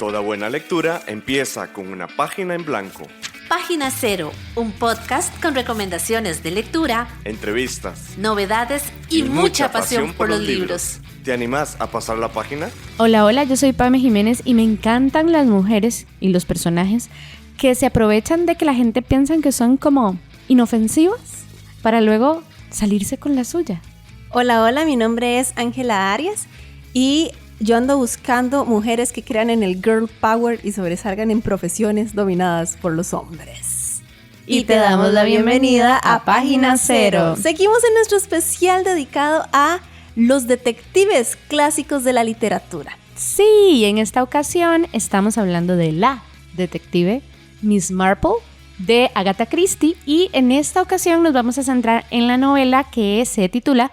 Toda buena lectura empieza con una página en blanco. Página Cero, un podcast con recomendaciones de lectura, entrevistas, novedades y mucha pasión por los libros. ¿Te animás a pasar la página? Hola, yo soy Pame Jiménez y me encantan las mujeres y los personajes que se aprovechan de que la gente piensa que son como inofensivos para luego salirse con la suya. Hola, mi nombre es Ángela Arias y yo ando buscando mujeres que crean en el girl power y sobresalgan en profesiones dominadas por los hombres. Y te damos la bienvenida a Página Cero. Seguimos en nuestro especial dedicado a los detectives clásicos de la literatura. Sí, en esta ocasión estamos hablando de la detective Miss Marple de Agatha Christie y en esta ocasión nos vamos a centrar en la novela que se titula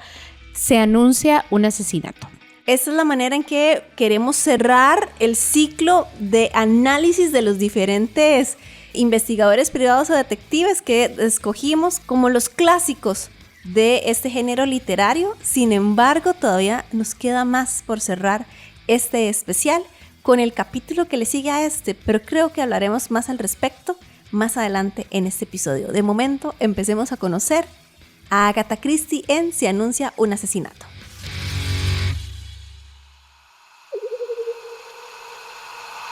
Se anuncia un asesinato. Esta es la manera en que queremos cerrar el ciclo de análisis de los diferentes investigadores privados o detectives que escogimos como los clásicos de este género literario. Sin embargo, todavía nos queda más por cerrar este especial con el capítulo que le sigue a este, pero creo que hablaremos más al respecto más adelante en este episodio. De momento, empecemos a conocer a Agatha Christie en Se anuncia un asesinato.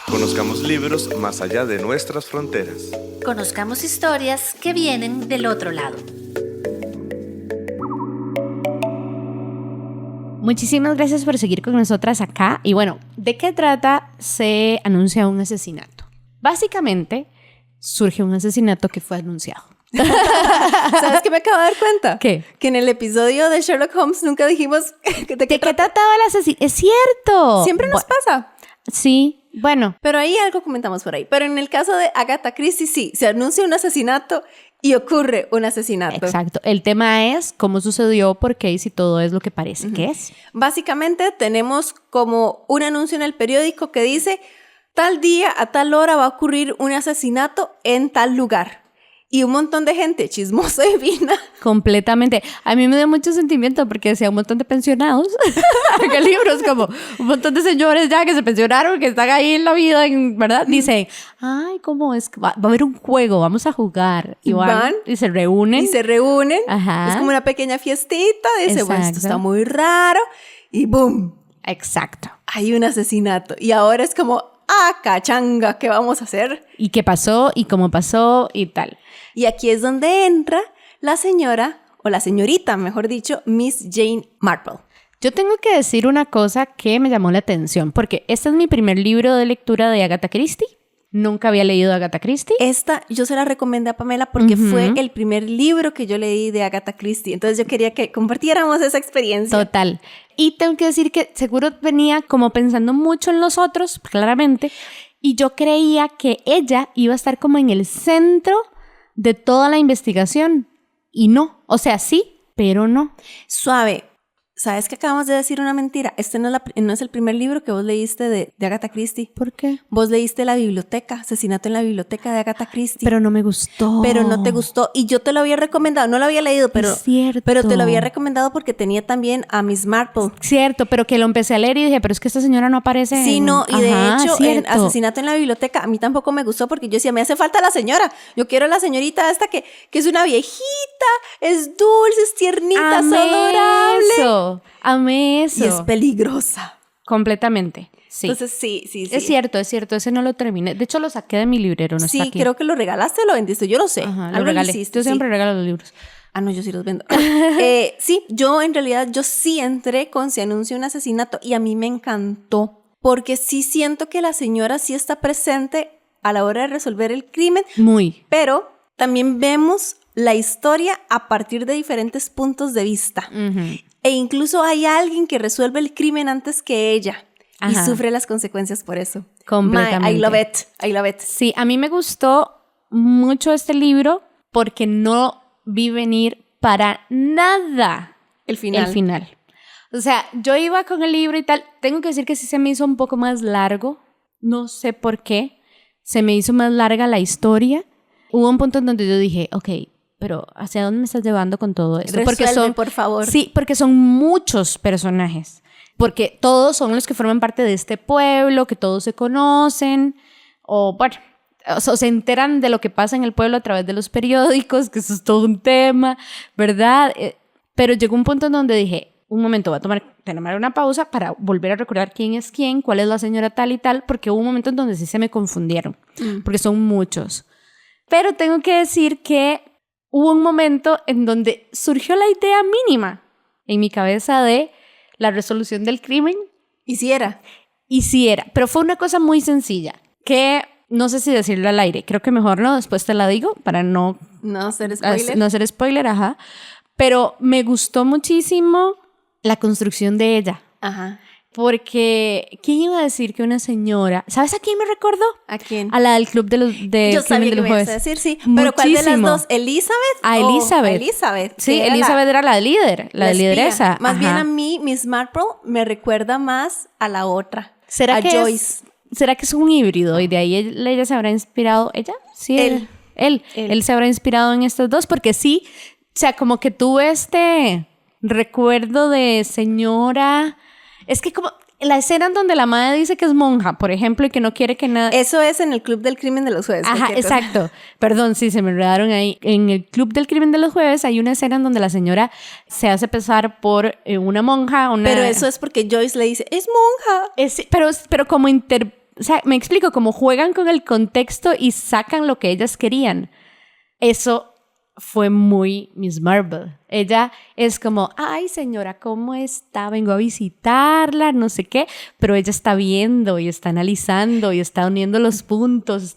Conozcamos libros más allá de nuestras fronteras. Conozcamos historias que vienen del otro lado. Muchísimas gracias por seguir con nosotras acá. Y bueno, ¿de qué trata Se anuncia un asesinato? Básicamente, surge un asesinato que fue anunciado. ¿Sabes qué me acabo de dar cuenta? ¿Qué? Que en el episodio de Sherlock Holmes nunca dijimos ¿De qué trataba el asesinato? ¡Es cierto! Siempre nos pasa. Sí, bueno. Pero ahí algo comentamos por ahí. Pero en el caso de Agatha Christie, sí, se anuncia un asesinato y ocurre un asesinato. Exacto. El tema es cómo sucedió, por qué y si todo es lo que parece que es. Básicamente tenemos como un anuncio en el periódico que dice tal día a tal hora va a ocurrir un asesinato en tal lugar. Y un montón de gente chismosa y fina. Completamente. A mí me dio mucho sentimiento porque decía un montón de pensionados. ¿Qué libros? Como un montón de señores ya que se pensionaron, que están ahí en la vida, ¿verdad? Dicen, ay, ¿cómo es? Va a haber un juego, vamos a jugar. Y van y se reúnen. Ajá. Es como una pequeña fiestita. Dice, bueno, esto está muy raro. Y ¡boom! Exacto. Hay un asesinato. Y ahora es como, cachanga, ¿qué vamos a hacer? ¿Y qué pasó? ¿Y cómo pasó? Y tal. Y aquí es donde entra la señora, o la señorita, mejor dicho, Miss Jane Marple. Yo tengo que decir una cosa que me llamó la atención, porque este es mi primer libro de lectura de Agatha Christie. Nunca había leído Agatha Christie. Esta yo se la recomendé a Pamela porque fue el primer libro que yo leí de Agatha Christie. Entonces yo quería que compartiéramos esa experiencia. Total. Y tengo que decir que seguro venía como pensando mucho en los otros, claramente, y yo creía que ella iba a estar como en el centro de toda la investigación. Y no. O sea, sí, pero no. Suave. ¿Sabes que acabamos de decir una mentira? Este no es el primer libro que vos leíste de Agatha Christie. ¿Por qué? Vos leíste La Biblioteca, Asesinato en la Biblioteca de Agatha Christie. Pero no me gustó. Pero no te gustó. Y yo te lo había recomendado. No lo había leído, pero, es cierto. Pero te lo había recomendado porque tenía también a Miss Marple. Cierto, pero que lo empecé a leer y dije, pero es que esta señora no aparece. Sí, no. Y de hecho, cierto. en Asesinato en la Biblioteca, a mí tampoco me gustó porque yo decía, me hace falta la señora. Yo quiero la señorita esta que es una viejita, es dulce, es tiernita, es adorable. Amé eso. Y es peligrosa. Completamente. Sí. Entonces, sí. Es cierto. Ese no lo terminé. De hecho, lo saqué de mi librero, no está aquí. Sí, creo que lo regalaste o lo vendiste. Yo lo sé. Ajá, lo regalé. Yo siempre regalo los libros. No, yo sí los vendo. Sí, yo en realidad, yo sí entré con Se anuncia un asesinato y a mí me encantó. Porque sí siento que la señora sí está presente a la hora de resolver el crimen. Muy. Pero también vemos la historia a partir de diferentes puntos de vista. E incluso hay alguien que resuelve el crimen antes que ella. Ajá. Y sufre las consecuencias por eso. Completamente. I love it. Sí, a mí me gustó mucho este libro porque no vi venir para nada el final. O sea, yo iba con el libro y tal. Tengo que decir que sí se me hizo un poco más largo. No sé por qué. Se me hizo más larga la historia. Hubo un punto en donde yo dije, ok, pero ¿hacia dónde me estás llevando con todo esto? Resuelve, por favor. Sí, porque son muchos personajes. porque todos son los que forman parte de este pueblo, que todos se conocen, o bueno, o se enteran de lo que pasa en el pueblo a través de los periódicos, que eso es todo un tema, ¿verdad? Pero llegó un punto en donde dije, un momento, voy a tomar una pausa para volver a recordar quién es quién, cuál es la señora tal y tal, porque hubo un momento en donde sí se me confundieron, porque son muchos. Pero tengo que decir que hubo un momento en donde surgió la idea mínima en mi cabeza de la resolución del crimen. Y sí era. Y sí era, pero fue una cosa muy sencilla, que no sé si decirlo al aire, creo que mejor no, después te la digo para no hacer spoiler. No hacer spoiler, ajá. Pero me gustó muchísimo la construcción de ella. Ajá. Porque, ¿quién iba a decir que una señora... ¿Sabes a quién me recordó? ¿A quién? A la del club de los Yo sabía que me ibas a decir, sí. Pero ¿cuál de las dos? ¿Elizabeth? A Elizabeth. A Elizabeth. Sí, Elizabeth era la líder, la lideresa. Más bien a mí, Miss Marple me recuerda más a la otra. ¿Será a que Joyce. ¿Será que es un híbrido? Y de ahí ella se habrá inspirado... ¿Ella? Sí, él se habrá inspirado en estos dos. Porque sí, o sea, como que tuve este recuerdo de señora... Es que como la escena en donde la madre dice que es monja, por ejemplo, y que no quiere que nada... Eso es en el Club del Crimen de los Jueves. Ajá, exacto. Perdón, sí, se me enredaron ahí. En el Club del Crimen de los Jueves hay una escena en donde la señora se hace pasar por una monja. Pero eso es porque Joyce le dice, es monja. Pero como o sea, me explico, como juegan con el contexto y sacan lo que ellas querían. Eso fue muy Miss Marple. Ella es como, ay señora, ¿cómo está? Vengo a visitarla, no sé qué, pero ella está viendo y está analizando y está uniendo los puntos,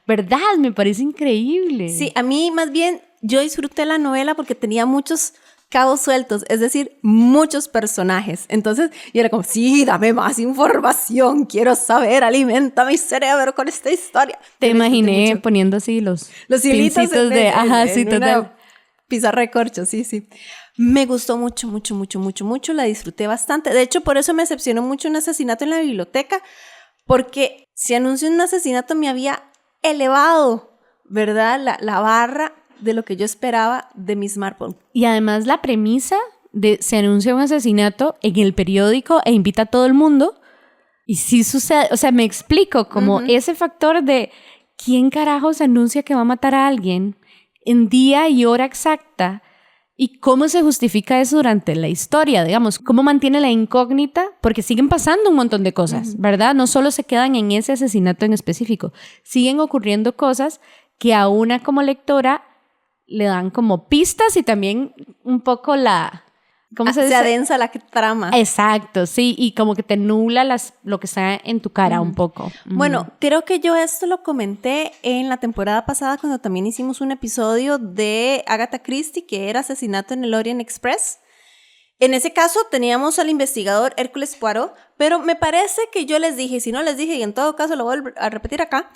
¿verdad? Me parece increíble. Sí, a mí más bien yo disfruté la novela porque tenía muchos cabos sueltos, es decir, muchos personajes. Entonces yo era como, sí, dame más información, quiero saber, alimenta mi cerebro con esta historia. Te imaginé poniendo así los hilitos de ajá, sí, total. Pizarra de corcho, sí. Me gustó mucho, la disfruté bastante. De hecho, por eso me decepcionó mucho un asesinato en la biblioteca, porque si anunció un asesinato me había elevado, ¿verdad? La barra de lo que yo esperaba de Miss Marple. Y además la premisa de se anuncia un asesinato en el periódico e invita a todo el mundo y sí sucede, o sea, me explico como ese factor de quién carajos anuncia que va a matar a alguien en día y hora exacta y cómo se justifica eso durante la historia, digamos, cómo mantiene la incógnita, porque siguen pasando un montón de cosas, ¿verdad? No solo se quedan en ese asesinato en específico, siguen ocurriendo cosas que a una como lectora le dan como pistas y también un poco ¿cómo se dice? Se adensa la trama. Exacto, sí, y como que te nubla lo que está en tu cara un poco. Bueno, creo que yo esto lo comenté en la temporada pasada cuando también hicimos un episodio de Agatha Christie, que era Asesinato en el Orient Express. En ese caso teníamos al investigador Hércules Poirot, pero me parece que yo les dije, si no les dije, y en todo caso lo voy a repetir acá,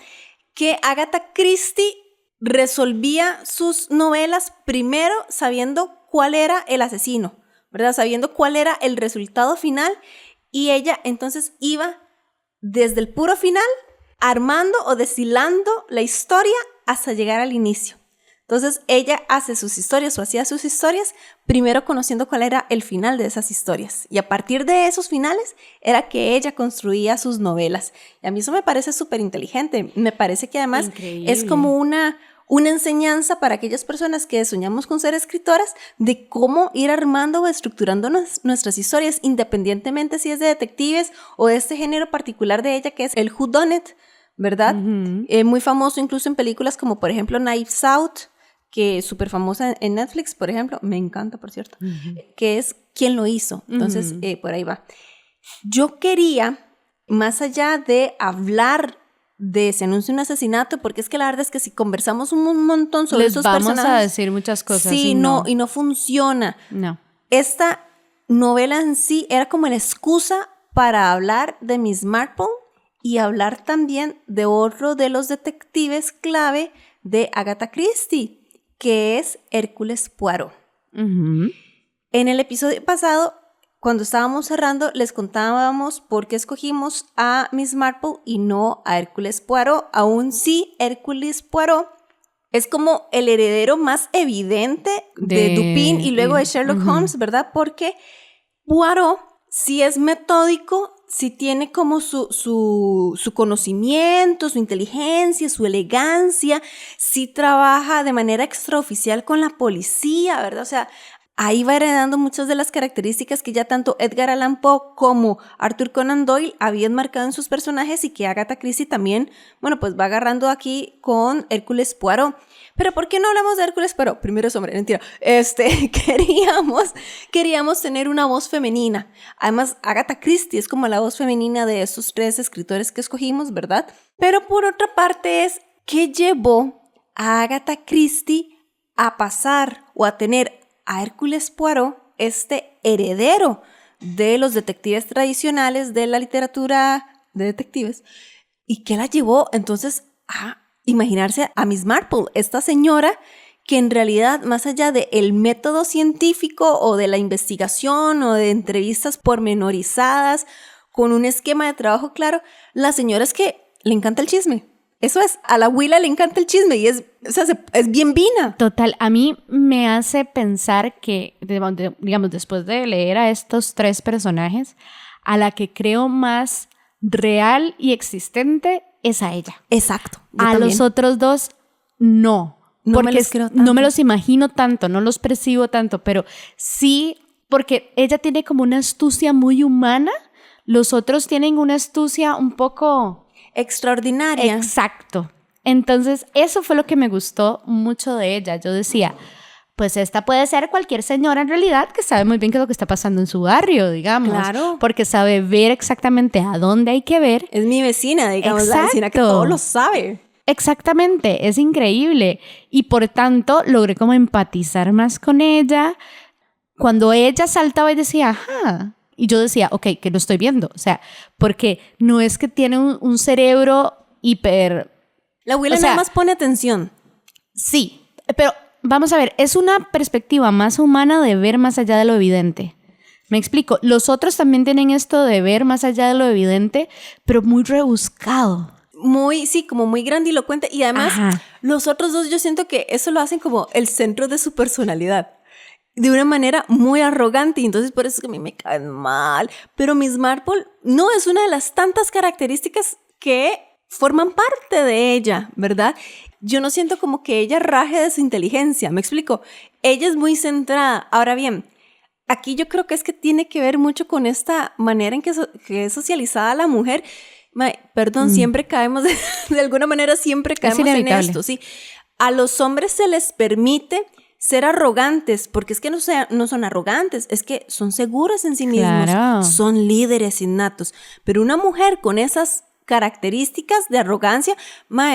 que Agatha Christie resolvía sus novelas primero sabiendo cuál era el asesino, ¿verdad? Sabiendo cuál era el resultado final, y ella entonces iba desde el puro final armando o deshilando la historia hasta llegar al inicio. Entonces ella hace sus historias o hacía sus historias primero conociendo cuál era el final de esas historias, y a partir de esos finales era que ella construía sus novelas. Y a mí eso me parece súper inteligente. Me parece que además es como una enseñanza para aquellas personas que soñamos con ser escritoras de cómo ir armando o estructurando nuestras historias, independientemente si es de detectives o de este género particular de ella que es el whodunit, ¿verdad? Muy famoso incluso en películas como por ejemplo Knives Out, que es súper famosa en Netflix, por ejemplo, me encanta, por cierto, que es ¿quién lo hizo? Entonces, por ahí va. Yo quería, más allá de hablar de se anuncia un asesinato, porque es que la verdad es que si conversamos un montón sobre esos personajes... vamos a decir muchas cosas. Sí, y no funciona. No. Esta novela en sí era como la excusa para hablar de Miss Marple y hablar también de otro de los detectives clave de Agatha Christie, que es Hércules Poirot. En el episodio pasado, cuando estábamos cerrando, les contábamos por qué escogimos a Miss Marple y no a Hércules Poirot. Aún sí, Hércules Poirot es como el heredero más evidente de Dupin y luego de Sherlock Holmes, ¿verdad? Porque Poirot sí es metódico, sí tiene como su conocimiento, su inteligencia, su elegancia, sí trabaja de manera extraoficial con la policía, ¿verdad? O sea, ahí va heredando muchas de las características que ya tanto Edgar Allan Poe como Arthur Conan Doyle habían marcado en sus personajes y que Agatha Christie también, bueno, pues va agarrando aquí con Hércules Poirot. Pero ¿por qué no hablamos de Hércules Poirot? Primero es hombre, mentira. Queríamos tener una voz femenina. Además, Agatha Christie es como la voz femenina de esos 3 escritores que escogimos, ¿verdad? Pero por otra parte es, ¿qué llevó a Agatha Christie a pasar o a tener a Hércules Poirot, este heredero de los detectives tradicionales de la literatura de detectives? ¿Y qué la llevó entonces a imaginarse a Miss Marple, esta señora que en realidad, más allá del método científico o de la investigación o de entrevistas pormenorizadas con un esquema de trabajo claro, la señora es que le encanta el chisme? Eso es, a la abuela le encanta el chisme y es bien vina. Total, a mí me hace pensar que, digamos, después de leer a estos 3 personajes, a la que creo más real y existente es a ella. Exacto. A los otros 2, no. No porque me los creo tanto. no me los imagino tanto, no los percibo tanto, pero sí, porque ella tiene como una astucia muy humana, los otros tienen una astucia un poco extraordinaria. Exacto. Entonces, eso fue lo que me gustó mucho de ella. Yo decía, pues esta puede ser cualquier señora en realidad que sabe muy bien qué es lo que está pasando en su barrio, digamos. Claro. Porque sabe ver exactamente a dónde hay que ver. Es mi vecina, digamos, Exacto. la vecina que todo lo sabe. Exactamente, es increíble. Y por tanto, logré como empatizar más con ella. Cuando ella saltaba y decía, ajá. Y yo decía, ok, que lo estoy viendo. O sea, porque no es que tiene un cerebro hiper... La abuela nada más pone atención. Sí, pero vamos a ver, es una perspectiva más humana de ver más allá de lo evidente. Me explico, los otros también tienen esto de ver más allá de lo evidente, pero muy rebuscado. Como muy grandilocuente. Y además, los otros 2 yo siento que eso lo hacen como el centro de su personalidad. De una manera muy arrogante, y entonces por eso es que a mí me caen mal. Pero Miss Marple no es una de las tantas características que forman parte de ella, ¿verdad? Yo no siento como que ella raje de su inteligencia, ¿me explico? Ella es muy centrada. Ahora bien, aquí yo creo que es que tiene que ver mucho con esta manera en que es socializada la mujer. Siempre caemos, de alguna manera siempre caemos en esto, ¿sí? A los hombres se les permite ser arrogantes, porque es que no son arrogantes, es que son seguros en sí mismos, claro. Son líderes innatos. Pero una mujer con esas características de arrogancia,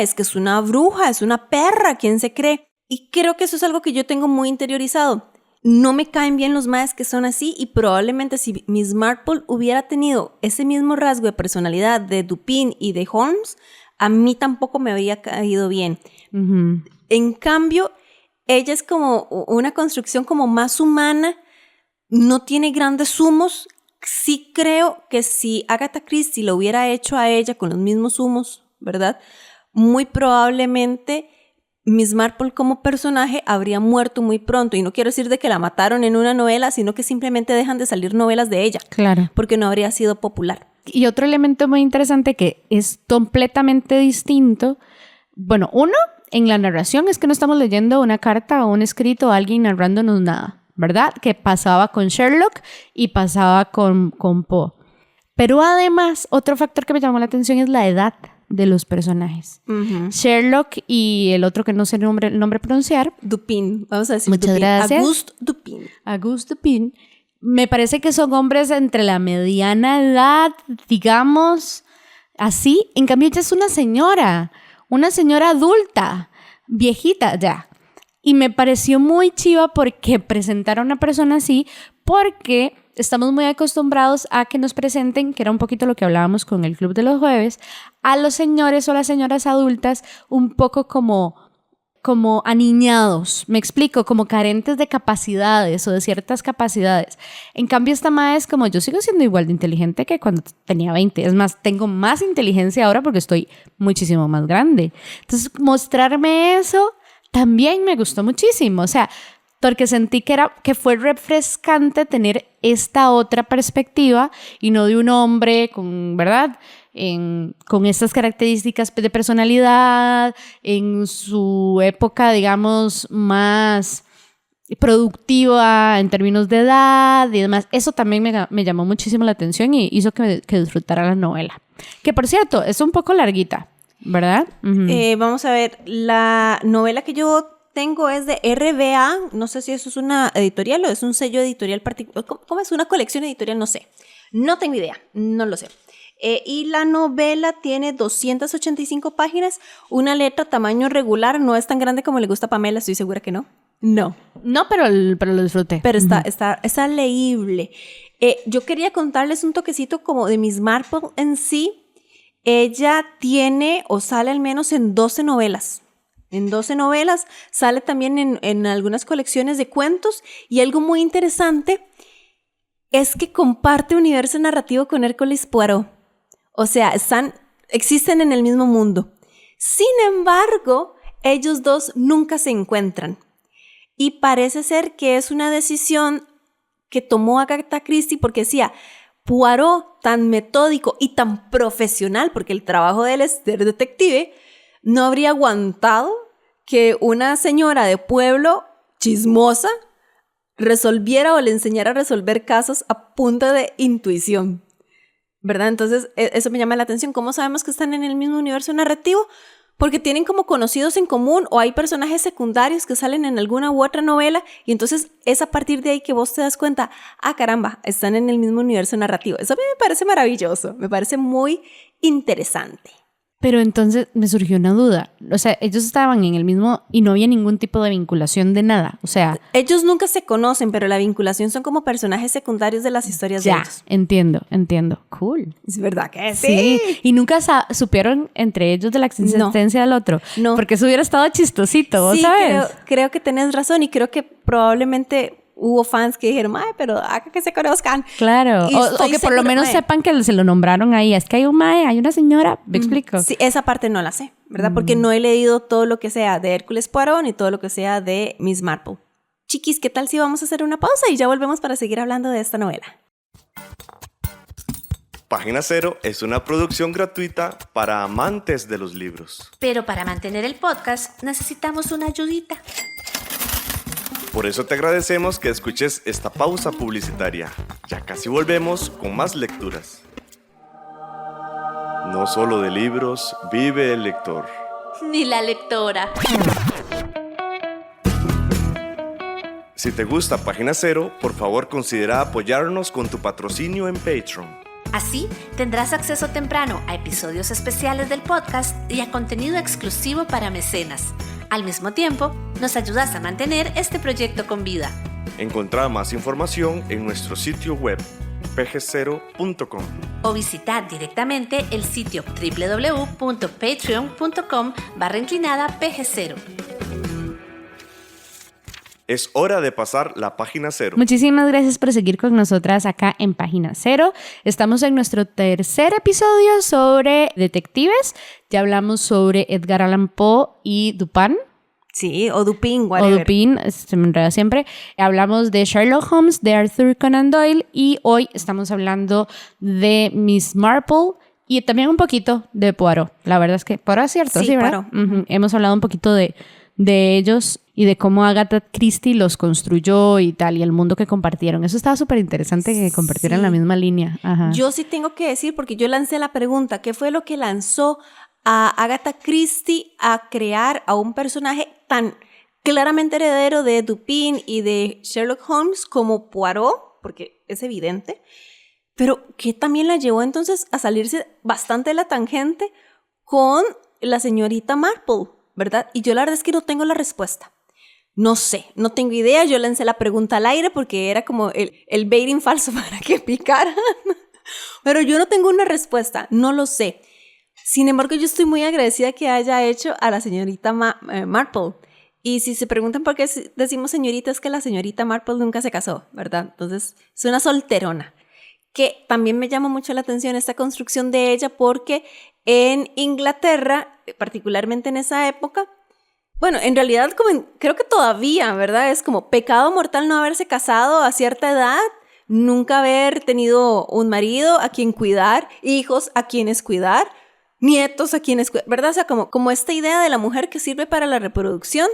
es que es una bruja, es una perra, ¿quién se cree? Y creo que eso es algo que yo tengo muy interiorizado. No me caen bien los maes que son así, y probablemente si Miss Marple hubiera tenido ese mismo rasgo de personalidad de Dupin y de Holmes, a mí tampoco me habría caído bien. Uh-huh. En cambio, ella es como una construcción como más humana, no tiene grandes humos. Sí creo que si Agatha Christie lo hubiera hecho a ella con los mismos humos, ¿verdad? Muy probablemente Miss Marple como personaje habría muerto muy pronto. Y no quiero decir de que la mataron en una novela, sino que simplemente dejan de salir novelas de ella. Claro. Porque no habría sido popular. Y otro elemento muy interesante que es completamente distinto, bueno, uno, en la narración es que no estamos leyendo una carta o un escrito o alguien narrándonos nada, ¿verdad? Que pasaba con Sherlock y pasaba con Poe. Pero además, otro factor que me llamó la atención es la edad de los personajes. Uh-huh. Sherlock y el otro que no sé el nombre pronunciar. Dupin, vamos a decir Muchas Dupin. gracias. Auguste Dupin. Me parece que son hombres entre la mediana edad, digamos, así. En cambio, ella es una señora adulta, viejita ya. Y me pareció muy chiva porque presentar a una persona así, porque estamos muy acostumbrados a que nos presenten, que era un poquito lo que hablábamos con el Club de los Jueves, a los señores o las señoras adultas un poco como aniñados, me explico, como carentes de capacidades o de ciertas capacidades. En cambio, esta mae es como, yo sigo siendo igual de inteligente que cuando tenía 20. Es más, tengo más inteligencia ahora porque estoy muchísimo más grande. Entonces, mostrarme eso también me gustó muchísimo. O sea, porque sentí que fue refrescante tener esta otra perspectiva y no de un hombre con, ¿verdad? Con estas características de personalidad, en su época, digamos, más productiva en términos de edad y demás. Eso también me llamó muchísimo la atención y hizo que disfrutara la novela. Que, por cierto, es un poco larguita, ¿verdad? Vamos a ver, la novela que yo tengo es de RBA, no sé si eso es una editorial o es un sello editorial particular, ¿cómo es? Una colección editorial, no sé, no tengo idea, no lo sé. Y la novela tiene 285 páginas, una letra tamaño regular, no es tan grande como le gusta a Pamela, estoy segura que no. No, pero lo disfruté. pero está leíble. Yo quería contarles un toquecito como de Miss Marple en sí. Ella tiene o sale al menos en 12 novelas. En 12 novelas, sale también en algunas colecciones de cuentos y algo muy interesante es que comparte universo narrativo con Hércules Poirot. O sea, existen en el mismo mundo. Sin embargo, ellos dos nunca se encuentran. Y parece ser que es una decisión que tomó Agatha Christie porque decía, Poirot tan metódico y tan profesional, porque el trabajo de él es ser detective, no habría aguantado que una señora de pueblo chismosa resolviera o le enseñara a resolver casos a punta de intuición, ¿verdad? Entonces, eso me llama la atención. ¿Cómo sabemos que están en el mismo universo narrativo? Porque tienen como conocidos en común o hay personajes secundarios que salen en alguna u otra novela y entonces es a partir de ahí que vos te das cuenta, caramba, están en el mismo universo narrativo. Eso a mí me parece maravilloso, me parece muy interesante. Pero entonces me surgió una duda. O sea, ellos estaban en el mismo y no había ningún tipo de vinculación de nada. O sea, ellos nunca se conocen, pero la vinculación son como personajes secundarios de las historias de ellos. Entiendo. Cool. Es verdad que sí. Y nunca supieron entre ellos de la existencia del otro. No. Porque eso hubiera estado chistosito, ¿vos sabes? Creo que tenés razón y creo que probablemente hubo fans que dijeron, ay, pero haga que se conozcan. Claro, o que por lo menos sepan que se lo nombraron ahí. Es que hay un mae, hay una señora, ¿me explico? Sí, esa parte no la sé, ¿verdad? Porque no he leído todo lo que sea de Hércules Poirot ni todo lo que sea de Miss Marple. Chiquis, ¿qué tal si vamos a hacer una pausa y ya volvemos para seguir hablando de esta novela? Página Cero es una producción gratuita para amantes de los libros. Pero para mantener el podcast necesitamos una ayudita. Por eso te agradecemos que escuches esta pausa publicitaria. Ya casi volvemos con más lecturas. No solo de libros vive el lector. Ni la lectora. Si te gusta Página Cero, por favor considera apoyarnos con tu patrocinio en Patreon. Así tendrás acceso temprano a episodios especiales del podcast y a contenido exclusivo para mecenas. Al mismo tiempo, nos ayudas a mantener este proyecto con vida. Encontrá más información en nuestro sitio web pg0.com o visitar directamente el sitio www.patreon.com/pg0. Es hora de pasar la página cero. Muchísimas gracias por seguir con nosotras acá en Página Cero. Estamos en nuestro tercer episodio sobre detectives. Ya hablamos sobre Edgar Allan Poe y Dupin. Sí, o Dupin, whatever. O Dupin, se me enreda siempre. Hablamos de Sherlock Holmes, de Arthur Conan Doyle y hoy estamos hablando de Miss Marple y también un poquito de Poirot. La verdad es que Poirot es cierto, sí, ¿verdad? Hemos hablado un poquito de ellos y de cómo Agatha Christie los construyó y tal, y el mundo que compartieron. Eso estaba súper interesante que compartieran la misma línea. Ajá. Yo sí tengo que decir, porque yo lancé la pregunta, ¿qué fue lo que lanzó a Agatha Christie a crear a un personaje tan claramente heredero de Dupin y de Sherlock Holmes como Poirot? Porque es evidente. Pero que también la llevó entonces a salirse bastante de la tangente con la señorita Marple, ¿verdad? Y yo la verdad es que no tengo la respuesta. No sé, no tengo idea. Yo lancé la pregunta al aire porque era como el baiting falso para que picaran. Pero yo no tengo una respuesta, no lo sé. Sin embargo, yo estoy muy agradecida que haya hecho a la señorita Marple. Y si se preguntan por qué decimos señorita, es que la señorita Marple nunca se casó, ¿verdad? Entonces, es una solterona. Que también me llama mucho la atención esta construcción de ella porque en Inglaterra, particularmente en esa época, Bueno, en realidad creo que todavía, ¿verdad? Es como pecado mortal no haberse casado a cierta edad, nunca haber tenido un marido a quien cuidar, hijos a quienes cuidar, nietos a quienes cuidar, ¿verdad? O sea, como esta idea de la mujer que sirve para la reproducción.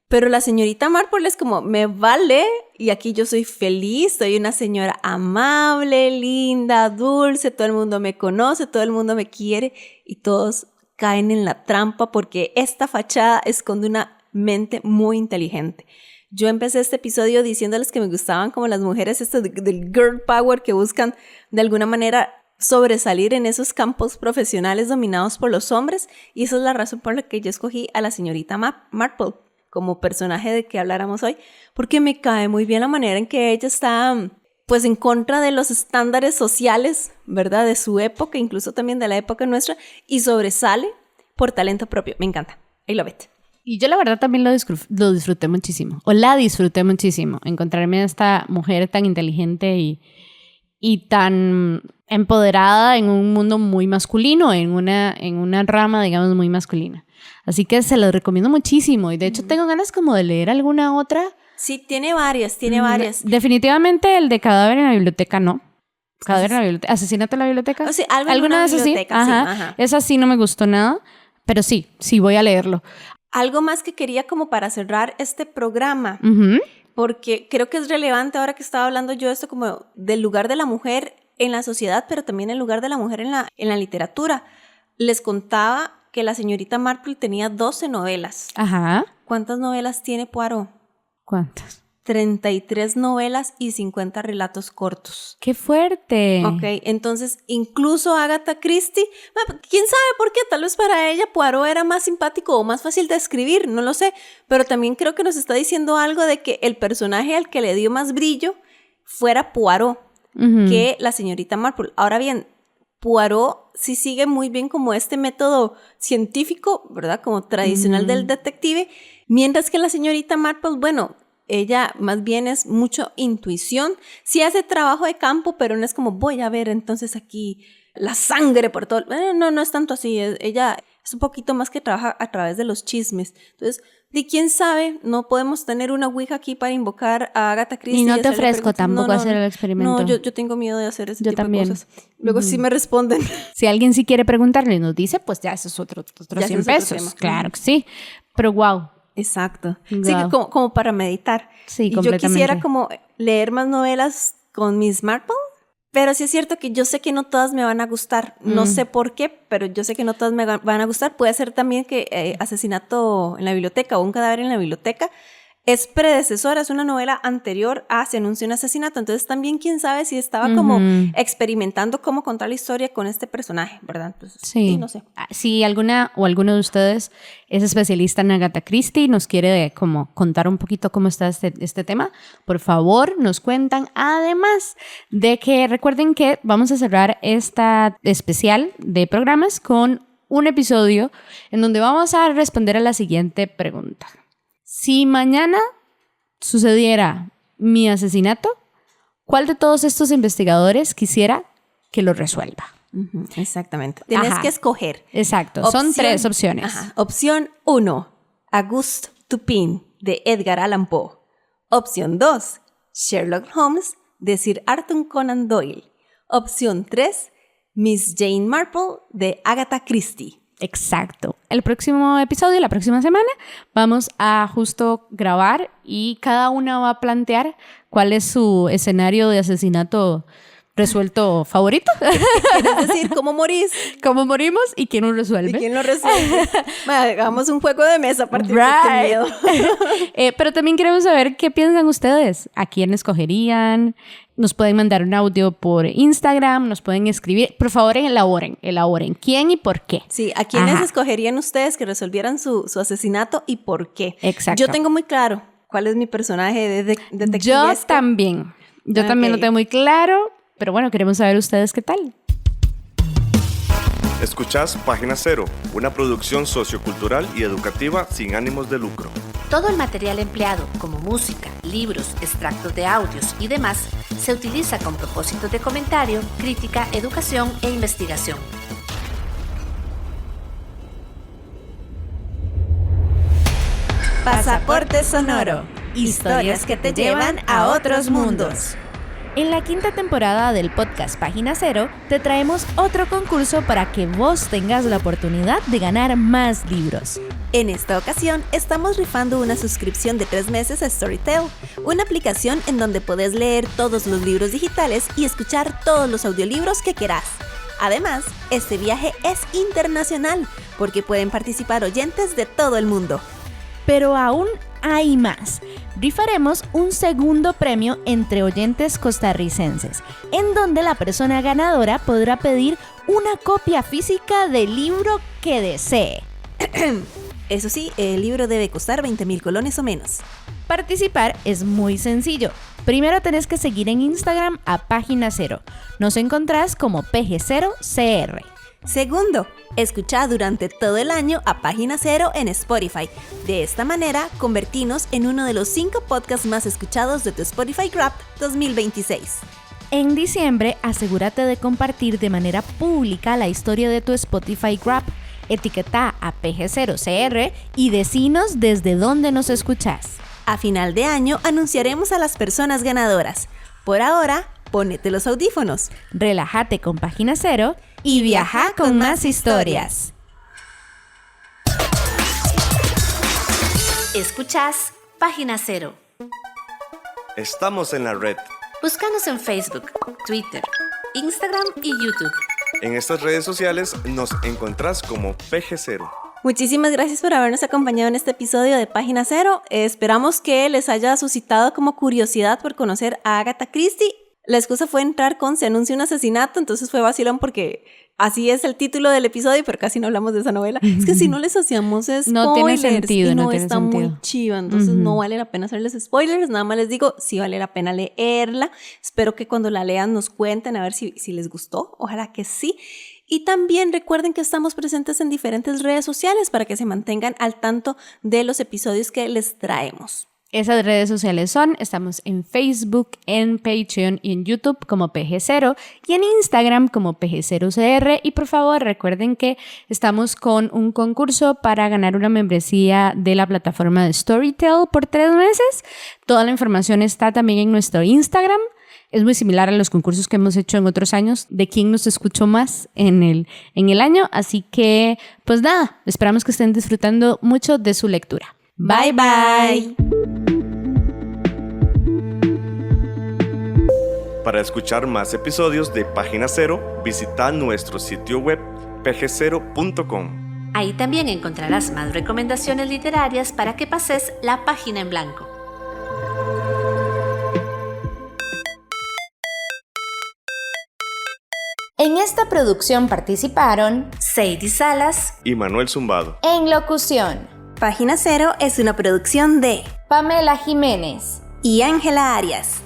Pero la señorita Marple es como, me vale, y aquí yo soy feliz, soy una señora amable, linda, dulce, todo el mundo me conoce, todo el mundo me quiere, y todos caen en la trampa porque esta fachada esconde una mente muy inteligente. Yo empecé este episodio diciéndoles que me gustaban como las mujeres estas del girl power que buscan de alguna manera sobresalir en esos campos profesionales dominados por los hombres, y esa es la razón por la que yo escogí a la señorita Marple como personaje de que habláramos hoy, porque me cae muy bien la manera en que ella está pues en contra de los estándares sociales, ¿verdad? De su época, incluso también de la época nuestra, y sobresale por talento propio. Me encanta. I love it. Y yo la verdad también lo disfruté muchísimo, o la disfruté muchísimo, encontrarme a esta mujer tan inteligente y tan empoderada en un mundo muy masculino, en una rama, digamos, muy masculina. Así que se los recomiendo muchísimo, y de hecho tengo ganas como de leer alguna otra. Sí, tiene varias. Definitivamente el de Cadáver en la biblioteca no. Cadáver en la biblioteca. ¿Asesinato en la biblioteca? Oh, sí, ¿alguna vez así? Ajá. Esa sí no me gustó nada, pero sí voy a leerlo. Algo más que quería como para cerrar este programa, porque creo que es relevante ahora que estaba hablando yo esto como del lugar de la mujer en la sociedad, pero también el lugar de la mujer en la literatura. Les contaba que la señorita Marple tenía 12 novelas. Ajá. ¿Cuántas novelas tiene Poirot? ¿Cuántas? 33 novelas y 50 relatos cortos. ¡Qué fuerte! Ok, entonces incluso Agatha Christie, quién sabe por qué, tal vez para ella Poirot era más simpático o más fácil de escribir, no lo sé, pero también creo que nos está diciendo algo de que el personaje al que le dio más brillo fuera Poirot que la señorita Marple. Ahora bien, Poirot sí sigue muy bien como este método científico, ¿verdad? Como tradicional del detective, mientras que la señorita Marple, bueno, ella más bien es mucho intuición, sí hace trabajo de campo, pero no es como voy a ver entonces aquí la sangre por todo. No es tanto así, ella es un poquito más que trabaja a través de los chismes. Entonces, de quién sabe, no podemos tener una ouija aquí para invocar a Agatha Christie. Y no te ofrezco tampoco hacer el experimento. No, yo tengo miedo de hacer ese tipo también. de cosas. Luego sí me responden. Si alguien sí quiere preguntarle y nos dice, pues ya eso es otro 100 pesos. Claro que sí. Pero wow. Exacto. Wow. Sí, como para meditar. Sí, y completamente. yo quisiera como leer más novelas con Miss Marple, pero sí es cierto que yo sé que no todas me van a gustar. No sé por qué, pero yo sé que no todas me van a gustar. Puede ser también que Asesinato en la biblioteca o Un cadáver en la biblioteca es predecesora, es una novela anterior a Se anuncia un asesinato. Entonces también quién sabe si estaba como experimentando cómo contar la historia con este personaje, ¿verdad? Pues, sí, no sé. Si alguna o alguno de ustedes es especialista en Agatha Christie y nos quiere como contar un poquito cómo está este tema, por favor nos cuentan. Además de que recuerden que vamos a cerrar esta especial de programas con un episodio en donde vamos a responder a la siguiente pregunta. Si mañana sucediera mi asesinato, ¿cuál de todos estos investigadores quisiera que lo resuelva? Exactamente. Tienes que escoger. Exacto. Son 3 opciones. Opción 1, Auguste Dupin, de Edgar Allan Poe. Opción 2, Sherlock Holmes, de Sir Arthur Conan Doyle. Opción 3, Miss Jane Marple, de Agatha Christie. Exacto. El próximo episodio, la próxima semana, vamos a justo grabar y cada una va a plantear cuál es su escenario de asesinato resuelto favorito. ¿Quieres decir cómo morís? ¿Cómo morimos y quién lo resuelve? ¿Y quién lo resuelve? Hagamos un juego de mesa a partir de este miedo. Pero también queremos saber qué piensan ustedes. ¿A quién escogerían? Nos pueden mandar un audio por Instagram, nos pueden escribir. Por favor, elaboren. ¿Quién y por qué? Sí, ¿a quiénes escogerían ustedes que resolvieran su asesinato y por qué? Exacto. Yo tengo muy claro cuál es mi personaje de detective. Yo también lo tengo muy claro, pero bueno, queremos saber ustedes qué tal. Escuchás Página Cero, una producción sociocultural y educativa sin ánimos de lucro. Todo el material empleado, como música, libros, extractos de audios y demás, se utiliza con propósitos de comentario, crítica, educación e investigación. Pasaporte Sonoro. Historias que te llevan a otros mundos. En la 5ª temporada del podcast Página Cero, te traemos otro concurso para que vos tengas la oportunidad de ganar más libros. En esta ocasión, estamos rifando una suscripción de 3 meses a Storytel, una aplicación en donde podés leer todos los libros digitales y escuchar todos los audiolibros que querás. Además, este viaje es internacional, porque pueden participar oyentes de todo el mundo. Pero aún hay más. Rifaremos un segundo premio entre oyentes costarricenses, en donde la persona ganadora podrá pedir una copia física del libro que desee. Eso sí, el libro debe costar 20,000 colones o menos. Participar es muy sencillo. Primero tenés que seguir en Instagram a Página Cero. Nos encontrás como PG0CR. Segundo, escucha durante todo el año a Página Cero en Spotify. De esta manera, convertinos en uno de los 5 podcasts más escuchados de tu Spotify Wrapped 2026. En diciembre, asegúrate de compartir de manera pública la historia de tu Spotify Wrapped. Etiqueta a PG0CR y decinos desde dónde nos escuchás. A final de año anunciaremos a las personas ganadoras. Por ahora, ponete los audífonos. Relájate con Página Cero y viaja con más historias. Escuchás Página Cero. Estamos en la red. Búscanos en Facebook, Twitter, Instagram y YouTube. En estas redes sociales nos encontrás como PG0. Muchísimas gracias por habernos acompañado en este episodio de Página Cero. Esperamos que les haya suscitado como curiosidad por conocer a Agatha Christie. La excusa fue entrar con Se anuncia un asesinato, entonces fue vacilón porque así es el título del episodio, pero casi no hablamos de esa novela. Es que si no les hacíamos spoilers, no tiene sentido, y no tiene está sentido. muy chiva, entonces no vale la pena hacerles spoilers. Nada más les digo, sí vale la pena leerla. Espero que cuando la lean nos cuenten a ver si les gustó. Ojalá que sí. Y también recuerden que estamos presentes en diferentes redes sociales para que se mantengan al tanto de los episodios que les traemos. Esas redes sociales estamos en Facebook, en Patreon y en YouTube como PG0 y en Instagram como PG0CR. Y por favor recuerden que estamos con un concurso para ganar una membresía de la plataforma de Storytel por 3 meses. Toda la información está también en nuestro Instagram. Es muy similar a los concursos que hemos hecho en otros años de quién nos escuchó más en el año. Así que, pues nada, esperamos que estén disfrutando mucho de su lectura. Bye, bye. Para escuchar más episodios de Página Cero, visita nuestro sitio web pg0.com. Ahí también encontrarás más recomendaciones literarias para que pases la página en blanco. En esta producción participaron Sadie Salas Y Manuel Zumbado. en locución Página Cero es una producción de Pamela Jiménez. y Ángela Arias.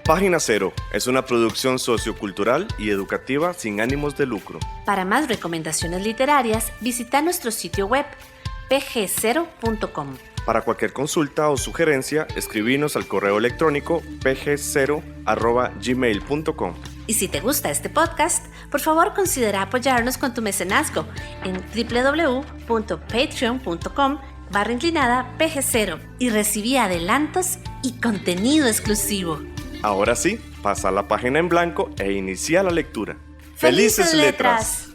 Página Cero es una producción sociocultural y educativa sin ánimos de lucro. Para más recomendaciones literarias, visita nuestro sitio web pg0.com. Para cualquier consulta o sugerencia, escribinos al correo electrónico pg0@gmail.com. Y si te gusta este podcast, por favor considera apoyarnos con tu mecenazgo en www.patreon.com/PG0 y recibí adelantos y contenido exclusivo. Ahora sí, pasa la página en blanco e inicia la lectura. ¡Felices letras!